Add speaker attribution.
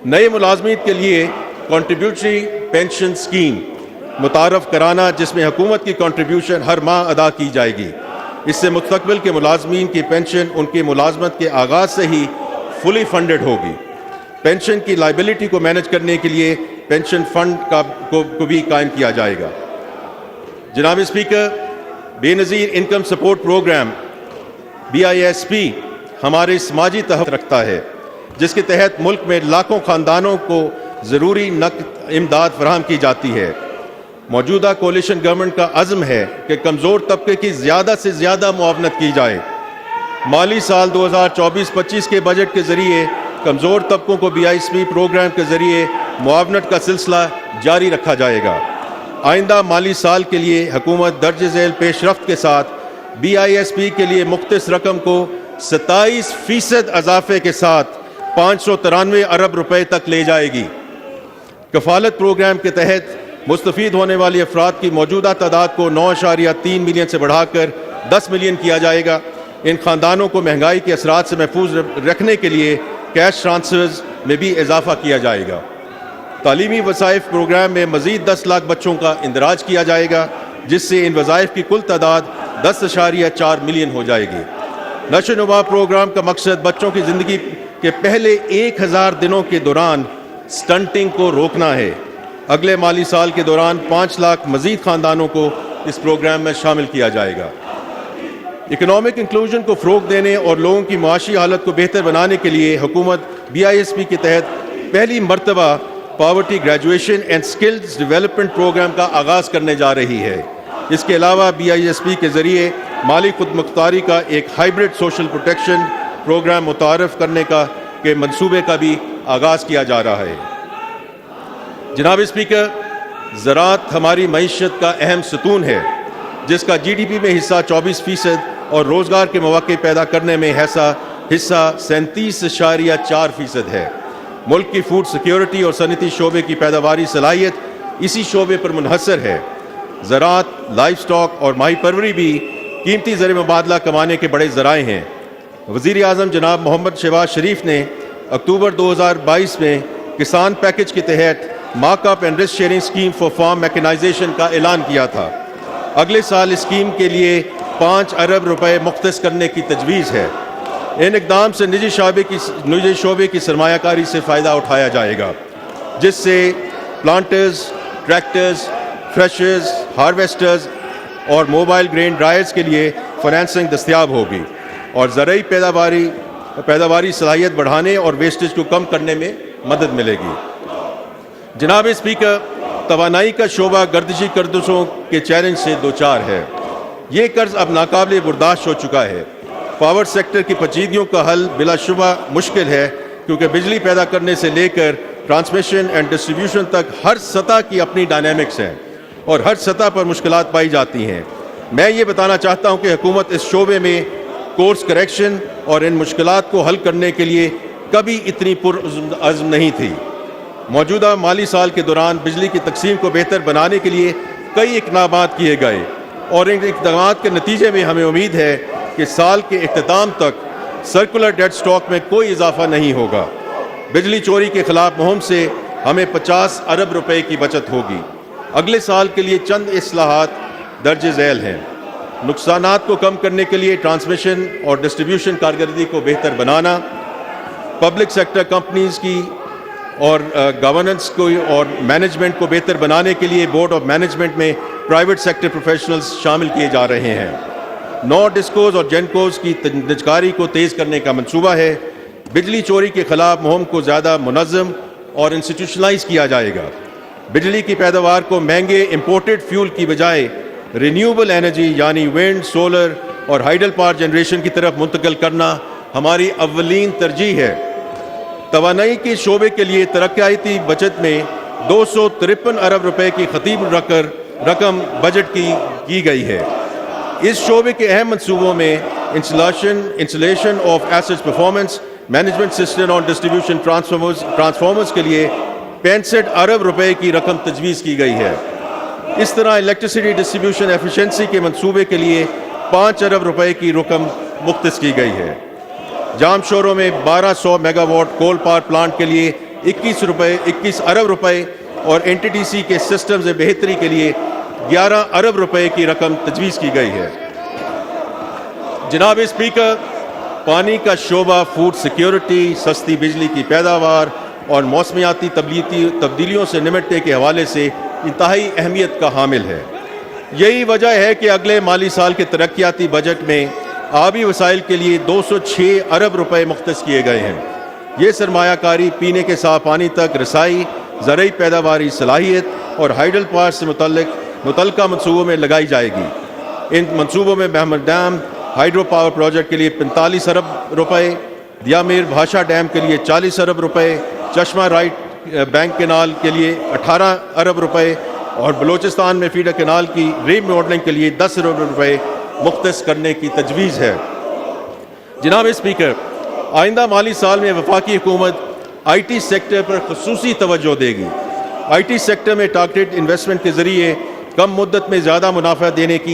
Speaker 1: نئے ملازمین کے لیے کنٹریبیوٹری پینشن اسکیم متعارف کرانا، جس میں حکومت کی کنٹریبیوشن ہر ماہ ادا کی جائے گی۔ اس سے مستقبل کے ملازمین کی پینشن ان کی ملازمت کے آغاز سے ہی فلی فنڈڈ ہوگی۔ پینشن کی لائبلٹی کو مینج کرنے کے لیے پینشن فنڈ کو بھی قائم کیا جائے گا۔ جناب اسپیکر، بے نظیر انکم سپورٹ پروگرام BISP ہمارے سماجی تحفظ رکھتا ہے، جس کے تحت ملک میں لاکھوں خاندانوں کو ضروری نقد امداد فراہم کی جاتی ہے۔ موجودہ کولیشن گورنمنٹ کا عزم ہے کہ کمزور طبقے کی زیادہ سے زیادہ معاونت کی جائے۔ مالی سال 2024-25 کے بجٹ کے ذریعے کمزور طبقوں کو BISP پروگرام کے ذریعے معاونت کا سلسلہ جاری رکھا جائے گا۔ آئندہ مالی سال کے لیے حکومت درج ذیل پیش رفت کے ساتھ BISP کے لیے مختص رقم کو 27% اضافے کے ساتھ 593 ارب روپے تک لے جائے گی۔ کفالت پروگرام کے تحت مستفید ہونے والے افراد کی موجودہ تعداد کو 9.3 ملین سے بڑھا کر 10 ملین کیا جائے گا۔ ان خاندانوں کو مہنگائی کے اثرات سے محفوظ رکھنے کے لیے کیش ٹرانسفرز میں بھی اضافہ کیا جائے گا۔ تعلیمی وظائف پروگرام میں مزید 10 لاکھ بچوں کا اندراج کیا جائے گا، جس سے ان وظائف کی کل تعداد 10.4 ملین ہو جائے گی۔ نشو و نما پروگرام کا مقصد بچوں کی زندگی کے پہلے 1000 دنوں کے دوران سٹنٹنگ کو روکنا ہے۔ اگلے مالی سال کے دوران 5 لاکھ مزید خاندانوں کو اس پروگرام میں شامل کیا جائے گا۔ اکنامک انکلوژن کو فروغ دینے اور لوگوں کی معاشی حالت کو بہتر بنانے کے لیے حکومت BISP کے تحت پہلی مرتبہ poverty graduation and skills development programme کا آغاز کرنے جا رہی ہے۔ اس کے علاوہ BISP کے ذریعے مالی خود مختاری کا ایک ہائبرڈ سوشل پروٹیکشن پروگرام متعارف کرنے کے منصوبے کا بھی آغاز کیا جا رہا ہے۔ جناب اسپیکر، زراعت ہماری معیشت کا اہم ستون ہے، جس کا GDP میں حصہ 24% اور روزگار کے مواقع پیدا کرنے میں حصہ 37.4% ہے۔ ملک کی فوڈ سیکیورٹی اور صنعتی شعبے کی پیداواری صلاحیت اسی شعبے پر منحصر ہے۔ زراعت، لائف سٹاک اور ماہی پروری بھی قیمتی زر مبادلہ کمانے کے بڑے ذرائع ہیں۔ وزیر اعظم جناب محمد شہباز شریف نے اکتوبر 2022 میں کسان پیکج کے تحت mark up and risk sharing scheme for firm mechanisation کا اعلان کیا تھا۔ اگلے سال اسکیم کے لیے 5 ارب روپے مختص کرنے کی تجویز ہے۔ ان اقدام سے نجی شعبے کی سرمایہ کاری سے فائدہ اٹھایا جائے گا، جس سے پلانٹرز، ٹریکٹرز، تھریشرز، ہارویسٹرز اور موبائل گرین ڈرائرز کے لیے فنانسنگ دستیاب ہوگی اور زرعی پیداواری صلاحیت بڑھانے اور ویسٹیج کو کم کرنے میں مدد ملے گی۔ جناب اسپیکر، توانائی کا شعبہ گردشی قرضوں کے چیلنج سے دوچار ہے۔ یہ قرض اب ناقابل برداشت ہو چکا ہے۔ پاور سیکٹر کی پیچیدگیوں کا حل بلا شبہ مشکل ہے، کیونکہ بجلی پیدا کرنے سے لے کر ٹرانسمیشن اینڈ ڈسٹریبیوشن تک ہر سطح کی اپنی ڈائنامکس ہیں اور ہر سطح پر مشکلات پائی جاتی ہیں۔ میں یہ بتانا چاہتا ہوں کہ حکومت اس شعبے میں کورس کریکشن اور ان مشکلات کو حل کرنے کے لیے کبھی اتنی پرعزم نہیں تھی۔ موجودہ مالی سال کے دوران بجلی کی تقسیم کو بہتر بنانے کے لیے کئی اقدامات کیے گئے اور ان اقدامات کے نتیجے میں ہمیں امید ہے کہ سال کے اختتام تک سرکولر ڈیٹ سٹاک میں کوئی اضافہ نہیں ہوگا۔ بجلی چوری کے خلاف مہم سے ہمیں 50 ارب روپے کی بچت ہوگی۔ اگلے سال کے لیے چند اصلاحات درج ذیل ہیں۔ نقصانات کو کم کرنے کے لیے ٹرانسمیشن اور ڈسٹریبیوشن کارکردگی کو بہتر بنانا، پبلک سیکٹر کمپنیز کی اور گورننس کو اور مینجمنٹ کو بہتر بنانے کے لیے بورڈ آف مینجمنٹ میں پرائیویٹ سیکٹر پروفیشنلز شامل کیے جا رہے ہیں۔ نو ڈسکوز اور جینکوز کی نجکاری کو تیز کرنے کا منصوبہ ہے۔ بجلی چوری کے خلاف مہم کو زیادہ منظم اور انسٹیٹیوشنلائز کیا جائے گا۔ بجلی کی پیداوار کو مہنگے امپورٹڈ فیول کی بجائے رینیوبل انرجی یعنی ونڈ، سولر اور ہائیڈل پاور جنریشن کی طرف منتقل کرنا ہماری اولین ترجیح ہے۔ توانائی کے شعبے کے لیے ترقیاتی بجٹ میں 253 ارب روپے کی خطیب رقم بجٹ کی گئی ہے۔ اس شعبے کے اہم منصوبوں میں installation of asset performance management system اور ڈسٹریبیوشن ٹرانسفارمرز کے لیے 65 ارب روپے کی رقم تجویز کی گئی ہے۔ اس طرح الیکٹریسٹی ڈسٹریبیوشن ایفیشنسی کے منصوبے کے لیے 5 ارب روپے کی رقم مختص کی گئی ہے۔ جام شوروں میں 1200 megawatt coal power plant کے لیے 21 ارب روپے اور NTDC کے سسٹمز بہتری کے لیے 11 ارب روپے کی رقم تجویز کی گئی ہے۔ جناب اسپیکر، پانی کا شعبہ فوڈ سیکیورٹی، سستی بجلی کی پیداوار اور موسمیاتی تبدیلیوں سے نمٹنے کے حوالے سے انتہائی اہمیت کا حامل ہے۔ یہی وجہ ہے کہ اگلے مالی سال کے ترقیاتی بجٹ میں آبی وسائل کے لیے 206 ارب روپے مختص کیے گئے ہیں۔ یہ سرمایہ کاری پینے کے صاف پانی تک رسائی، زرعی پیداواری صلاحیت اور ہائیڈل پاور سے متعلقہ منصوبوں میں لگائی جائے گی۔ ان منصوبوں میں بہمن ڈیم ہائیڈرو پاور پروجیکٹ کے لیے 45 ارب روپے، دیامیر بھاشا ڈیم کے لیے 40 ارب روپے، چشمہ رائٹ بینک کینال کے لیے 18 ارب روپے اور بلوچستان میں فیڈر کینال کی ری ماڈلنگ کے لیے 10 ارب روپے مختص کرنے کی تجویز ہے۔ جناب اسپیکر، آئندہ مالی سال میں وفاقی حکومت IT سیکٹر پر خصوصی توجہ دے گی۔ IT سیکٹر میں ٹارگیٹڈ انویسٹمنٹ کے ذریعے کم مدت میں زیادہ منافع دینے کی